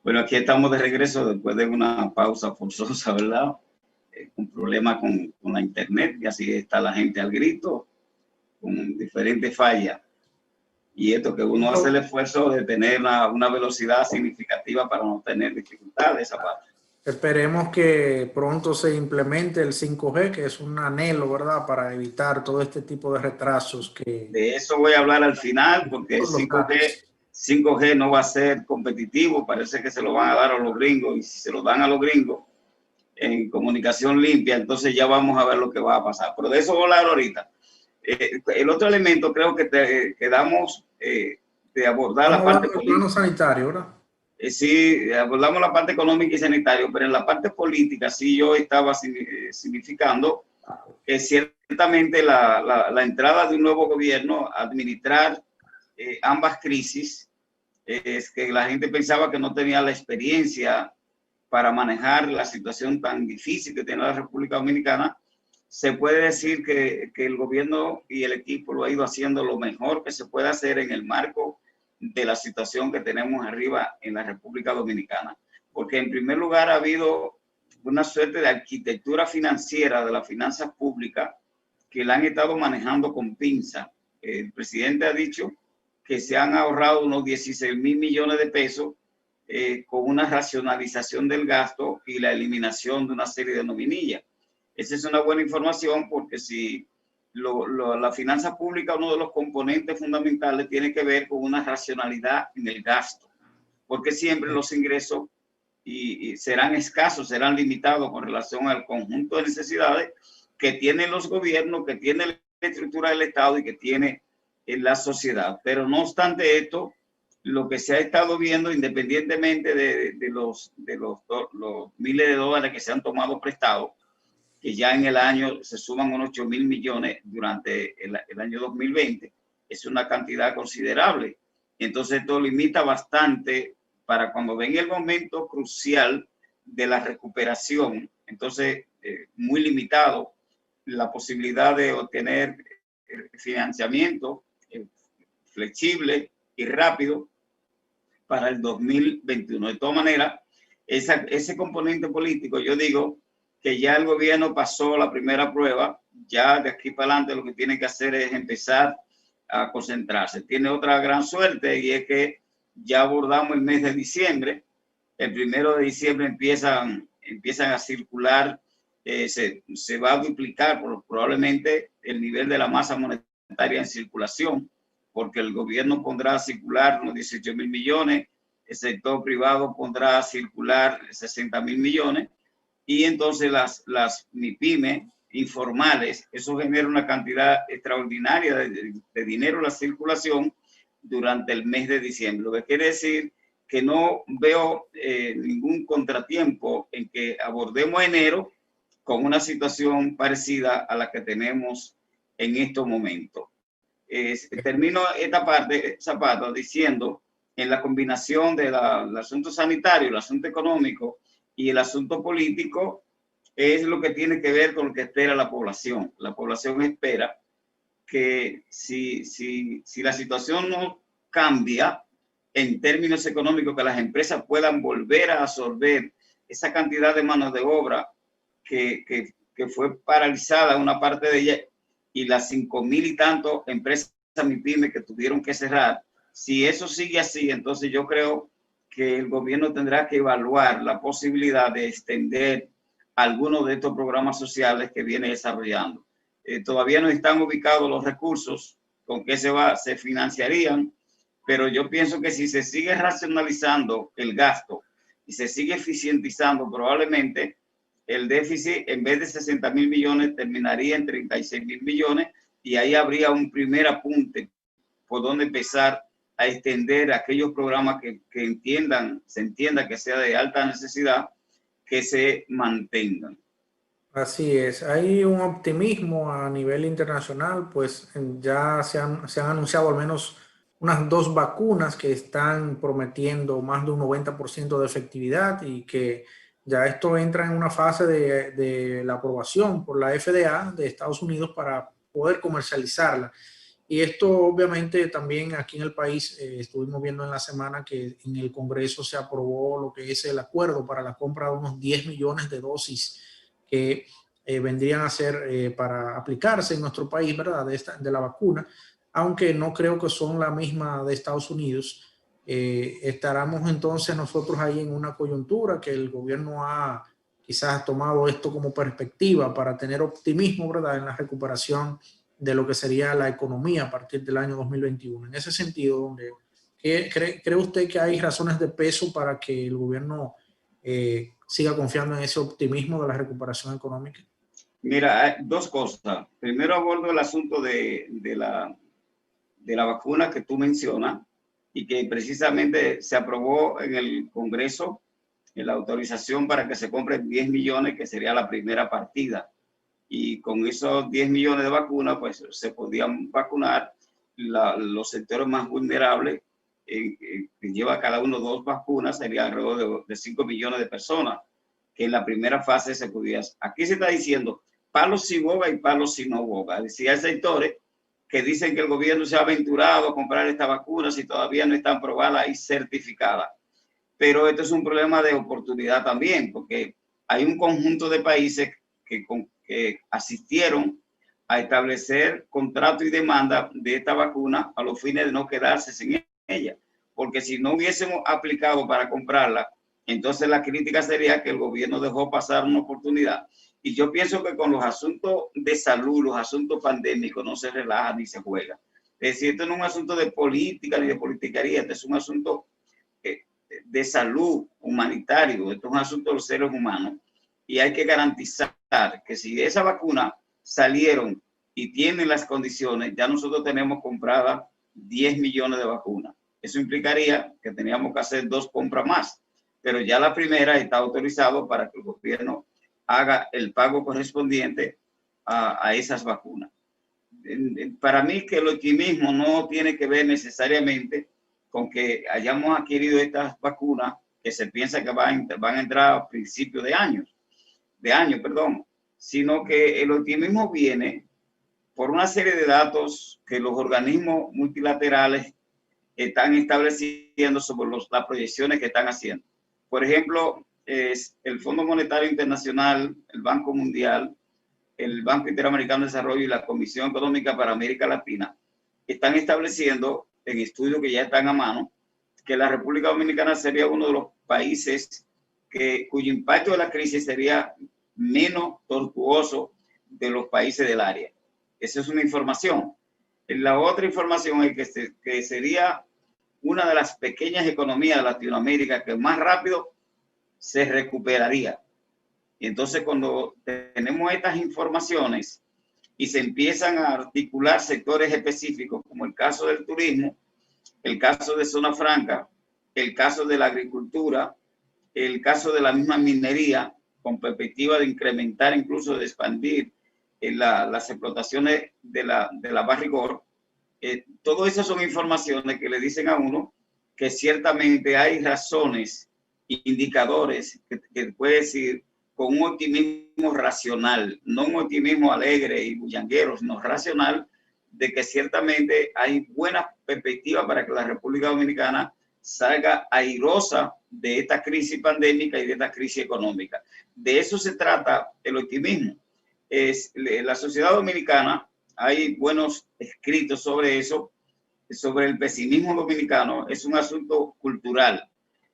Bueno, aquí estamos de regreso después de una pausa forzosa, ¿verdad? Un problema con la internet, y así está la gente al grito, con diferentes fallas. Y esto que uno hace el esfuerzo de tener una velocidad significativa para no tener dificultades esa parte. Esperemos que pronto se implemente el 5G, que es un anhelo, ¿verdad?, para evitar todo este tipo de retrasos. De eso voy a hablar al final, porque el 5G no va a ser competitivo. Parece que se lo van a dar a los gringos, y si se lo dan a los gringos en comunicación limpia, entonces ya vamos a ver lo que va a pasar. Pero de eso voy a hablar ahorita. El otro elemento, creo que quedamos de abordar la parte política. Plano sanitario, ¿verdad? Sí, abordamos la parte económica y sanitaria, pero en la parte política sí yo estaba significando que ciertamente la entrada de un nuevo gobierno a administrar ambas crisis, es que la gente pensaba que no tenía la experiencia para manejar la situación tan difícil que tiene la República Dominicana. Se puede decir que el gobierno y el equipo lo ha ido haciendo lo mejor que se puede hacer en el marco de la situación que tenemos arriba en la República Dominicana. Porque en primer lugar ha habido una suerte de arquitectura financiera de las finanzas públicas que la han estado manejando con pinza. El presidente ha dicho que se han ahorrado unos 16,000 millones de pesos con una racionalización del gasto y la eliminación de una serie de nominillas. Esa es una buena información, porque si la finanza pública, uno de los componentes fundamentales tiene que ver con una racionalidad en el gasto, porque siempre los ingresos y serán escasos, serán limitados con relación al conjunto de necesidades que tienen los gobiernos, que tiene la estructura del Estado y que tiene la sociedad. Pero no obstante esto, lo que se ha estado viendo, independientemente de los miles de dólares que se han tomado prestados, que ya en el año se suman unos 8,000 millones durante el año 2020, es una cantidad considerable. Entonces esto limita bastante para cuando venga el momento crucial de la recuperación. Entonces, muy limitado la posibilidad de obtener financiamiento flexible y rápido para el 2021. De todas maneras, ese componente político, yo digo que ya el gobierno pasó la primera prueba, ya de aquí para adelante lo que tiene que hacer es empezar a concentrarse. Tiene otra gran suerte, y es que ya abordamos el mes de diciembre. El 1 de diciembre empiezan a circular, se va a duplicar probablemente el nivel de la masa monetaria en circulación, porque el gobierno pondrá a circular unos 18,000 millones, el sector privado pondrá a circular 60,000 millones, y entonces las MIPYMES informales, eso genera una cantidad extraordinaria de dinero en la circulación durante el mes de diciembre. Lo que quiere decir que no veo ningún contratiempo en que abordemos enero con una situación parecida a la que tenemos en estos momentos. Termino esta parte, Zapata, diciendo en la combinación del asunto sanitario, el asunto económico y el asunto político, es lo que tiene que ver con lo que espera la población. La población espera que si la situación no cambia en términos económicos, que las empresas puedan volver a absorber esa cantidad de mano de obra que fue paralizada una parte de ella, y las 5,000 y tantos empresas MIPYME que tuvieron que cerrar. Si eso sigue así, entonces yo creo que el gobierno tendrá que evaluar la posibilidad de extender algunos de estos programas sociales que viene desarrollando. Todavía no están ubicados los recursos con que se financiarían, pero yo pienso que si se sigue racionalizando el gasto y se sigue eficientizando, probablemente el déficit, en vez de 60,000 millones, terminaría en 36,000 millones, y ahí habría un primer apunte por donde empezar a extender aquellos programas que se entienda que sea de alta necesidad, que se mantengan. Así es, hay un optimismo a nivel internacional, pues ya se han anunciado al menos unas 2 vacunas que están prometiendo más de un 90% de efectividad, y que ya esto entra en una fase de la aprobación por la FDA de Estados Unidos para poder comercializarla. Y esto obviamente también aquí en el país estuvimos viendo en la semana que en el Congreso se aprobó lo que es el acuerdo para la compra de unos 10 millones de dosis que vendrían a ser para aplicarse en nuestro país, ¿verdad? De la vacuna, aunque no creo que son la misma de Estados Unidos. Estaremos entonces nosotros ahí en una coyuntura que el gobierno ha quizás tomado esto como perspectiva para tener optimismo, ¿verdad?, en la recuperación de lo que sería la economía a partir del año 2021. En ese sentido, ¿cree usted que hay razones de peso para que el gobierno siga confiando en ese optimismo de la recuperación económica? Mira, hay dos cosas. Primero abordo el asunto de la vacuna que tú mencionas y que precisamente se aprobó en el Congreso en la autorización para que se compren 10 millones, que sería la primera partida. Y con esos 10 millones de vacunas, pues se podían vacunar los sectores más vulnerables, que lleva cada uno 2 vacunas, sería alrededor de 5 millones de personas, que en la primera fase se podía. Aquí se está diciendo palos si boga y palos si no boga. Es decir, hay sectores que dicen que el gobierno se ha aventurado a comprar esta vacuna si todavía no están probadas y certificadas. Pero esto es un problema de oportunidad también, porque hay un conjunto de países que asistieron a establecer contrato y demanda de esta vacuna a los fines de no quedarse sin ella. Porque si no hubiésemos aplicado para comprarla, entonces la crítica sería que el gobierno dejó pasar una oportunidad. Y yo pienso que con los asuntos de salud, los asuntos pandémicos, no se relaja ni se juega. Es decir, esto no es un asunto de política ni de politiquería, este es un asunto de salud humanitario, esto es un asunto de los seres humanos y hay que garantizar que si esa vacuna salieron y tienen las condiciones, ya nosotros tenemos compradas 10 millones de vacunas. Eso implicaría que teníamos que hacer 2 compras más, pero ya la primera está autorizado para que el gobierno haga el pago correspondiente a esas vacunas. Para mí que el optimismo no tiene que ver necesariamente con que hayamos adquirido estas vacunas que se piensa que van a entrar a principios de año, sino que el optimismo viene por una serie de datos que los organismos multilaterales están estableciendo sobre las proyecciones que están haciendo. Por ejemplo, el Fondo Monetario Internacional, el Banco Mundial, el Banco Interamericano de Desarrollo y la Comisión Económica para América Latina están estableciendo en estudios que ya están a mano que la República Dominicana sería uno de los países cuyo impacto de la crisis sería menos tortuoso de los países del área. Esa es una información. La otra información es que sería una de las pequeñas economías de Latinoamérica que más rápido se recuperaría. Y entonces cuando tenemos estas informaciones y se empiezan a articular sectores específicos, como el caso del turismo, el caso de zona franca, el caso de la agricultura, el caso de la misma minería, con perspectiva de incrementar, incluso de expandir las explotaciones de la barrigor, todo eso son informaciones que le dicen a uno que ciertamente hay razones, indicadores que puede decir con un optimismo racional, no un optimismo alegre y bullanguero, sino racional, de que ciertamente hay buenas perspectivas para que la República Dominicana salga airosa de esta crisis pandémica y de esta crisis económica. De eso se trata el optimismo. La sociedad dominicana, hay buenos escritos sobre eso, sobre el pesimismo dominicano, es un asunto cultural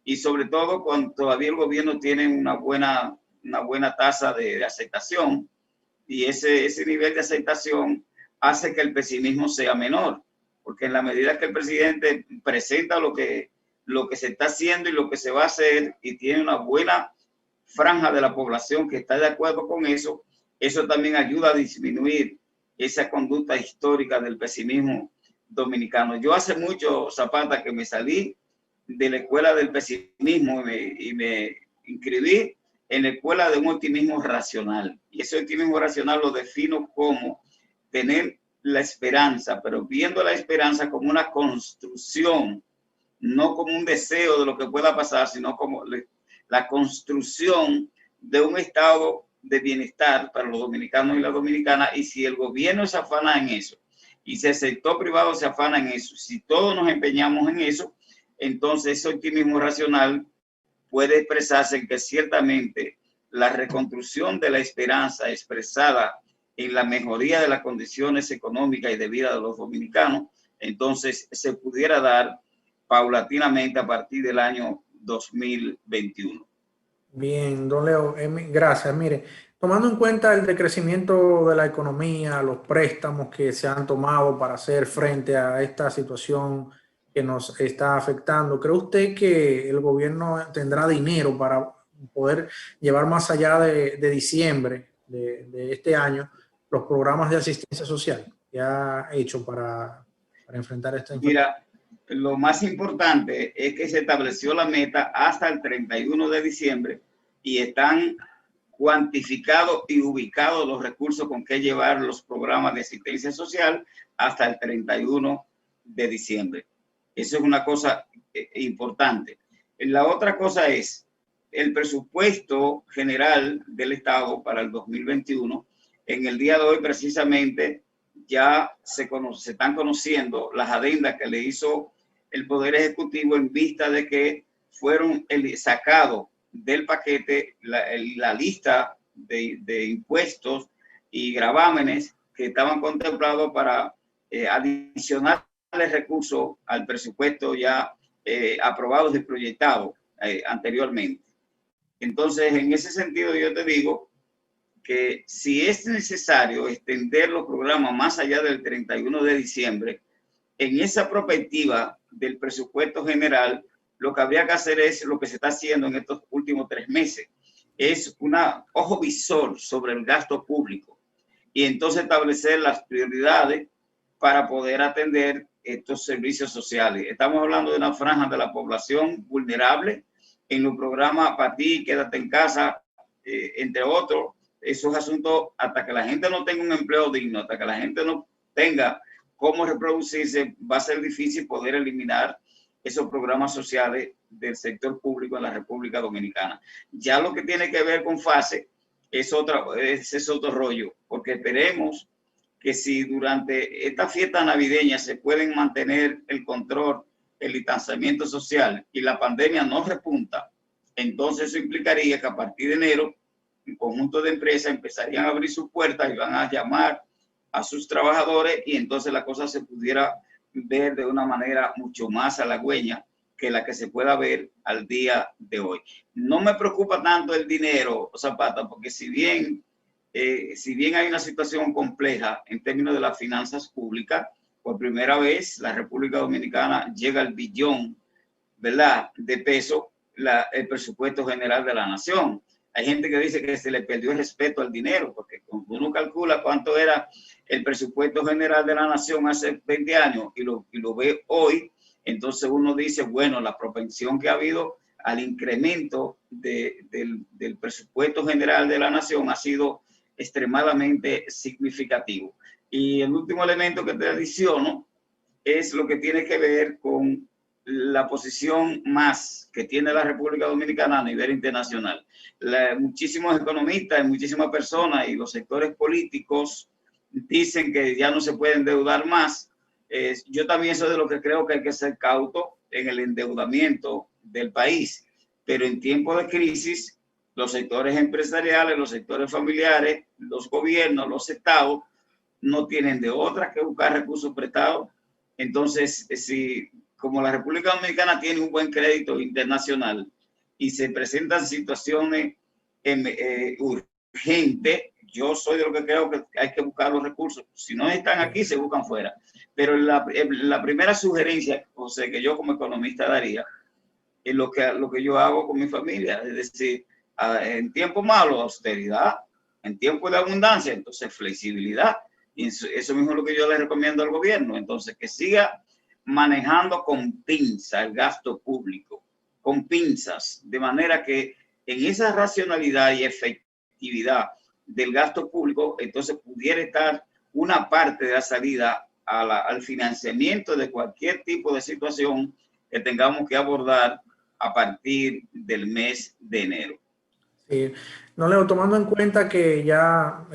y sobre todo cuando todavía el gobierno tiene una buena tasa de aceptación y ese nivel de aceptación hace que el pesimismo sea menor, porque en la medida que el presidente presenta lo que se está haciendo y lo que se va a hacer y tiene una buena franja de la población que está de acuerdo con eso, eso también ayuda a disminuir esa conducta histórica del pesimismo dominicano. Yo hace mucho, Zapata, que me salí de la escuela del pesimismo y me inscribí en la escuela de un optimismo racional. Y ese optimismo racional lo defino como tener la esperanza, pero viendo la esperanza como una construcción, no como un deseo de lo que pueda pasar, sino como la construcción de un estado de bienestar para los dominicanos y las dominicanas. Y si el gobierno se afana en eso Y si el sector privado se afana en eso, si todos nos empeñamos en eso, entonces ese optimismo racional puede expresarse en que ciertamente la reconstrucción de la esperanza expresada en la mejoría de las condiciones económicas y de vida de los dominicanos, entonces se pudiera dar paulatinamente a partir del año 2021. Bien, don Leo, gracias. Mire, tomando en cuenta el decrecimiento de la economía, los préstamos que se han tomado para hacer frente a esta situación que nos está afectando, ¿cree usted que el gobierno tendrá dinero para poder llevar más allá de diciembre de este año los programas de asistencia social que ha hecho para enfrentar esta enfermedad? Mira, lo más importante es que se estableció la meta hasta el 31 de diciembre y están cuantificados y ubicados los recursos con que llevar los programas de asistencia social hasta el 31 de diciembre. Eso es una cosa importante. La otra cosa es el presupuesto general del Estado para el 2021. En el día de hoy, precisamente, ya se están conociendo las adendas que le hizo el Poder Ejecutivo en vista de que fueron sacados del paquete la lista de impuestos y gravámenes que estaban contemplados para adicionar recursos al presupuesto ya aprobados y proyectados anteriormente. Entonces, en ese sentido, yo te digo que si es necesario extender los programas más allá del 31 de diciembre, en esa perspectiva del presupuesto general, lo que habría que hacer es lo que se está haciendo en estos últimos 3 meses, es un ojo visor sobre el gasto público y entonces establecer las prioridades para poder atender estos servicios sociales. Estamos hablando de una franja de la población vulnerable en los programas para ti, quédate en casa, entre otros. Esos asuntos, hasta que la gente no tenga un empleo digno, hasta que la gente no tenga cómo reproducirse, va a ser difícil poder eliminar esos programas sociales del sector público en la República Dominicana. Ya lo que tiene que ver con FASE es otro rollo, porque esperemos que si durante esta fiesta navideña se pueden mantener el control, el distanciamiento social y la pandemia no repunta, entonces eso implicaría que a partir de enero un conjunto de empresas empezarían a abrir sus puertas y van a llamar a sus trabajadores y entonces la cosa se pudiera ver de una manera mucho más halagüeña que la que se pueda ver al día de hoy. No me preocupa tanto el dinero, Zapata, porque si bien hay una situación compleja en términos de las finanzas públicas, por primera vez la República Dominicana llega al billón, ¿verdad?, de pesos, el presupuesto general de la nación. Hay gente que dice que se le perdió el respeto al dinero, porque cuando uno calcula cuánto era el presupuesto general de la nación hace 20 años y lo ve hoy, entonces uno dice, bueno, la propensión que ha habido al incremento del presupuesto general de la nación ha sido extremadamente significativo. Y el último elemento que te adiciono es lo que tiene que ver con la posición más que tiene la República Dominicana a nivel internacional. Muchísimos economistas y muchísimas personas y los sectores políticos dicen que ya no se puede endeudar más. Yo también soy de lo que creo que hay que ser cauto en el endeudamiento del país, pero en tiempos de crisis, los sectores empresariales, los sectores familiares, los gobiernos, los estados, no tienen de otra que buscar recursos prestados. Entonces, si como la República Dominicana tiene un buen crédito internacional y se presentan situaciones urgentes, yo soy de lo que creo que hay que buscar los recursos. Si no están aquí, se buscan fuera. Pero la primera sugerencia, José, que yo como economista daría, es lo que yo hago con mi familia. Es decir, en tiempos malos, austeridad; en tiempos de abundancia, entonces flexibilidad. Y eso mismo es lo que yo le recomiendo al gobierno. Entonces, que siga manejando con pinza el gasto público, con pinzas, de manera que en esa racionalidad y efectividad del gasto público, entonces pudiera estar una parte de la salida al financiamiento de cualquier tipo de situación que tengamos que abordar a partir del mes de enero. Sí. No, Leo, tomando en cuenta que ya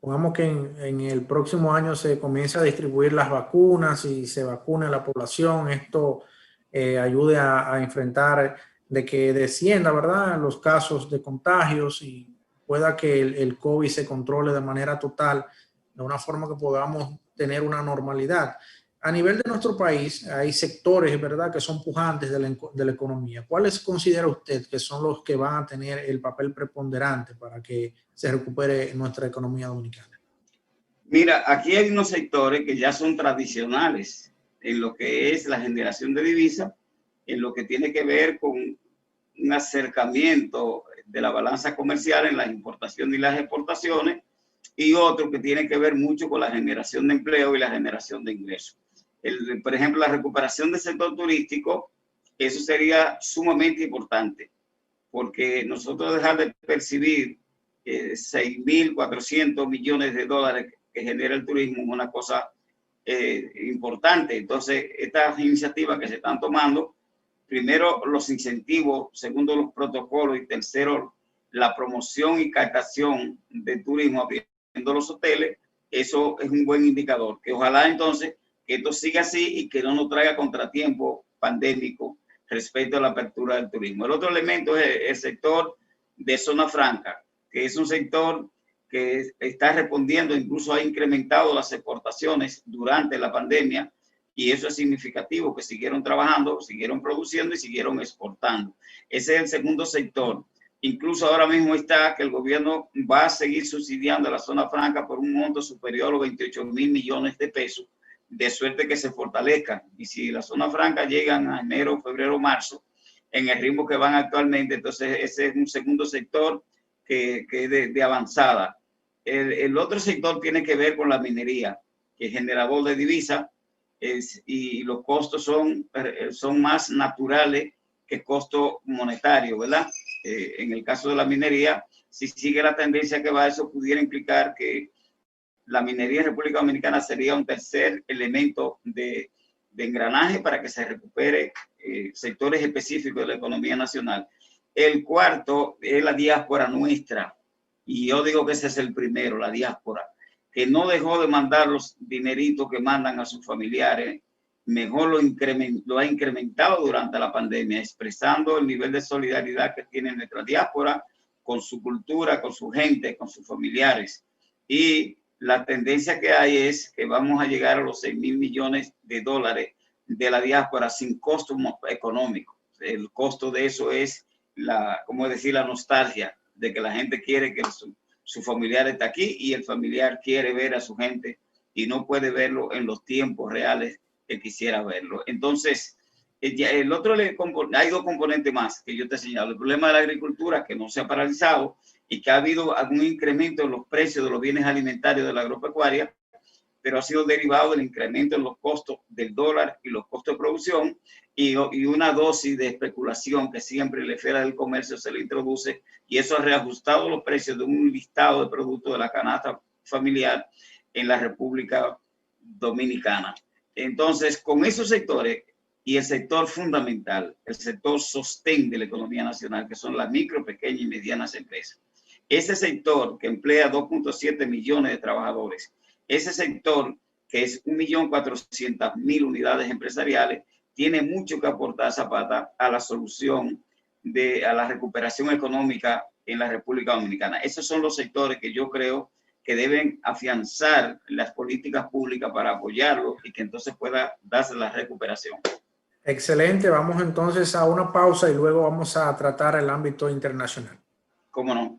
supongamos que en el próximo año se comience a distribuir las vacunas y se vacune a la población, esto ayude a enfrentar de que descienda, ¿verdad?, los casos de contagios y pueda que el COVID se controle de manera total, de una forma que podamos tener una normalidad. A nivel de nuestro país, hay sectores, ¿verdad?, que son pujantes de la economía. ¿Cuáles considera usted que son los que van a tener el papel preponderante para que se recupere nuestra economía dominicana? Mira, aquí hay unos sectores que ya son tradicionales en lo que es la generación de divisas, en lo que tiene que ver con un acercamiento de la balanza comercial en las importaciones y las exportaciones, y otro que tiene que ver mucho con la generación de empleo y la generación de ingresos. Por ejemplo, la recuperación del sector turístico, eso sería sumamente importante, porque nosotros dejar de percibir 6.400 millones de dólares que genera el turismo es una cosa importante. Entonces, estas iniciativas que se están tomando, primero los incentivos, segundo los protocolos y tercero la promoción y captación de turismo abriendo los hoteles, eso es un buen indicador. Que ojalá entonces que esto siga así y que no nos traiga contratiempo pandémico respecto a la apertura del turismo. El otro elemento es el sector de zona franca, que es un sector que está respondiendo, incluso ha incrementado las exportaciones durante la pandemia, y eso es significativo, que siguieron trabajando, siguieron produciendo y siguieron exportando. Ese es el segundo sector. Incluso ahora mismo está que el gobierno va a seguir subsidiando a la zona franca por un monto superior a los 28.000 millones de pesos, de suerte que se fortalezca. Y si la zona franca llegan a enero, febrero, marzo, en el ritmo que van actualmente, entonces ese es un segundo sector que es de avanzada. El otro sector tiene que ver con la minería, que es generador de divisas, y los costos son más naturales que costos monetarios, ¿verdad? En el caso de la minería, si sigue la tendencia que va, eso pudiera implicar que la minería en República Dominicana sería un tercer elemento de engranaje para que se recupere sectores específicos de la economía nacional. El cuarto es la diáspora nuestra, y yo digo que ese es el primero, la diáspora, que no dejó de mandar los dineritos que mandan a sus familiares, mejor lo ha incrementado durante la pandemia, expresando el nivel de solidaridad que tiene nuestra diáspora con su cultura, con su gente, con sus familiares. Y la tendencia que hay es que vamos a llegar a los 6.000 millones de dólares de la diáspora sin costo económico. El costo de eso es la nostalgia de que la gente quiere que su familiar esté aquí, y el familiar quiere ver a su gente y no puede verlo en los tiempos reales que quisiera verlo. Entonces, el otro hay dos componentes más que yo te he señalado. El problema de la agricultura, que no se ha paralizado y que ha habido algún incremento en los precios de los bienes alimentarios de la agropecuaria, pero ha sido derivado del incremento en los costos del dólar y los costos de producción, y una dosis de especulación que siempre la esfera del comercio se le introduce, y eso ha reajustado los precios de un listado de productos de la canasta familiar en la República Dominicana. Entonces, con esos sectores y el sector fundamental, el sector sostén de la economía nacional, que son las micro, pequeñas y medianas empresas, ese sector que emplea 2.7 millones de trabajadores, ese sector que es 1.400.000 unidades empresariales, tiene mucho que aportar, Zapata, a la solución a la recuperación económica en la República Dominicana. Esos son los sectores que yo creo que deben afianzar las políticas públicas para apoyarlo y que entonces pueda darse la recuperación. Excelente, vamos entonces a una pausa y luego vamos a tratar el ámbito internacional. ¿Cómo no?